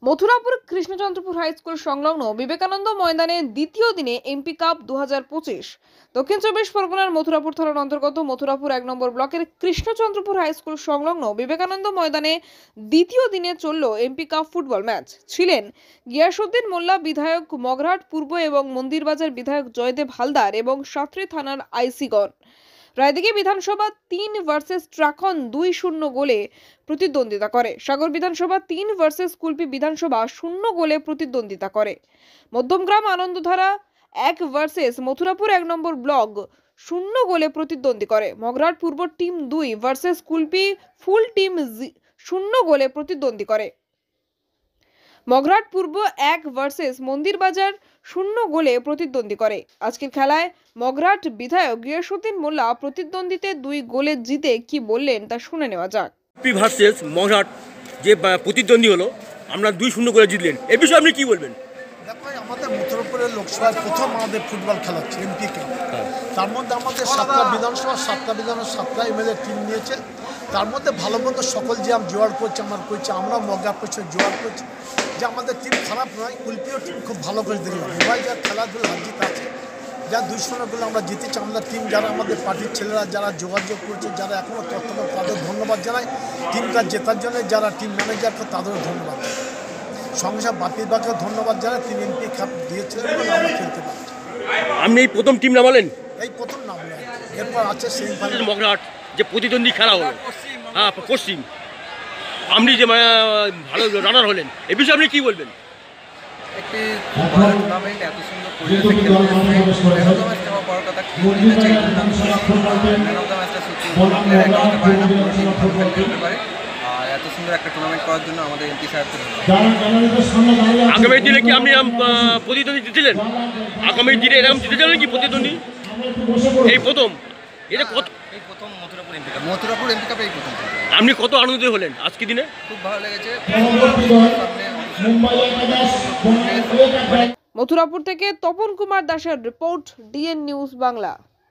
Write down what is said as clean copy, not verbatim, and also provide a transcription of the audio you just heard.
Mathurapur Krishnachandrapur high school সংলগ্ন বিবেকানন্দ ময়দানে দ্বিতীয় দিনে এমপি কাপ 2025। দক্ষিণ চব্বিশ পরগনার মথুরাপুর থানার অন্তর্গত মথুরাপুর 1 নম্বর ব্লকের কৃষ্ণচন্দ্রপুর হাই স্কুল সংলগ্ন বিবেকানন্দ ময়দানে দ্বিতীয় দিনে চলল এমপি কাপ ফুটবল ম্যাচ। ছিলেন গিয়াসউদ্দিন মোল্লা বিধায়ক, মগরাহাট পূর্ব এবং মন্দিরবাজার বিধায়ক জয়দেব হালদার এবং সাঁতরি থানার আইসিগণ। রায়দিঘি বিধানসভা 3 ভার্সেস ট্রাকন 2-0 গোলে প্রতিদ্বন্দ্বিতা করে। সাগর বিধানসভা 3 ভার্সেস কুলপি বিধানসভা 0 গোলে প্রতিদ্বন্দ্বিতা করে। Madhyamgram Anandadhara 1 versus Mathurapur 1 number block 0 গোলে প্রতিদ্বন্দ্বী করে। মগরাহাট পূর্ব টিম 2 ভার্সেস কুলপি ফুল টিম 0 গোলে প্রতিদ্বন্দ্বী করে। মগরাহাট পূর্ব 1 ভার্সেস মন্দিরবাজার 0 গোলে প্রতিদ্বন্দ্বী করে। আজকের খেলায় মগরাহাট বিধায়ক গিয়াসউদ্দিন মোল্লা প্রতিদ্বন্দ্বিতে 2 গোলে জিতে কি বললেন তা শুনে নেওয়া যাক। ভার্সেস মগরাহাট যে প্রতিদ্বন্দ্বী হলো, আমরা 2-0 করে জিতলেন, এই বিষয়ে আপনি কি বলবেন? দেখো, আমাদের মথুরাপুরের লোকসভায় প্রথম আমাদের ফুটবল খেলা হচ্ছে এমপি কাপ। তার মধ্যে আমাদের 7টা বিধানসভা 7টা এমএলএ টিম নিয়েছে। তার মধ্যে ভালো মন্দ সকল যে জোয়ার করছে, আমার করছে, আমরা মগা করছে, জোয়ার করছি, যে আমাদের টিম খারাপ নয়। কুলপিও টিম খুব ভালো করে দেখলাম। মোবাইল যা খেলাধুলা হাজিত আছে, যা 2-0 আমরা জিতেছি। আমরা টিম যারা আমাদের পার্টির ছেলেরা যারা যোগাযোগ করছে, যারা এখনও তৎপর, তাদের ধন্যবাদ জানাই। টিমটা জেতার জন্য যারা টিম ম্যানেজারকে তাদেরও ধন্যবাদ। সঙ্গে সঙ্গে বাপিবাকেও ধন্যবাদ জানাই। তিনি এমপি কাপ দিয়েছিলেন এবং আমরা খেলতে পারছি। আপনি এই প্রথম টিম নামালেন? এই প্রথম নামলেন, এরপর আছে সেমিফাইনাল। মগরাহাট যে প্রতিদ্বন্দ্বী খেলা হলো, হ্যাঁ পশ্চিম, আপনি যে ভালো রানার হলেন, এই বিষয়ে আপনি কি বলবেন? একটি খুব ভালো টুর্নামেন্ট, এত সুন্দর পরিবেশে খেলতে ম্যান অফ দ্য ম্যাচ নেওয়া বড় কথা। ম্যান অফ দ্য ম্যাচটা সত্যি একা হতে পারে না, পুরো টিম ভালো খেলতে পারে। আর এত সুন্দর একটা টুর্নামেন্ট করার জন্য আমাদের এমপি সাহেবকে আগামী দিনে কি আপনি প্রতিদ্বন্দ্বী জিতেছিলেন? আগামী দিনে এরকম জিতে যাবেন কি প্রতিদ্বন্দ্বী? এই প্রথম, এটা কত? এই প্রথম Mathurapur MP cup, Mathurapur MP কাপে এই প্রথম। আপনি কত আনন্দিত হলেন আজকে দিনে? খুব ভালো লেগেছে। মথুরাপুর থেকে তপন কুমার দাসের রিপোর্ট, ডিএন নিউজ বাংলা।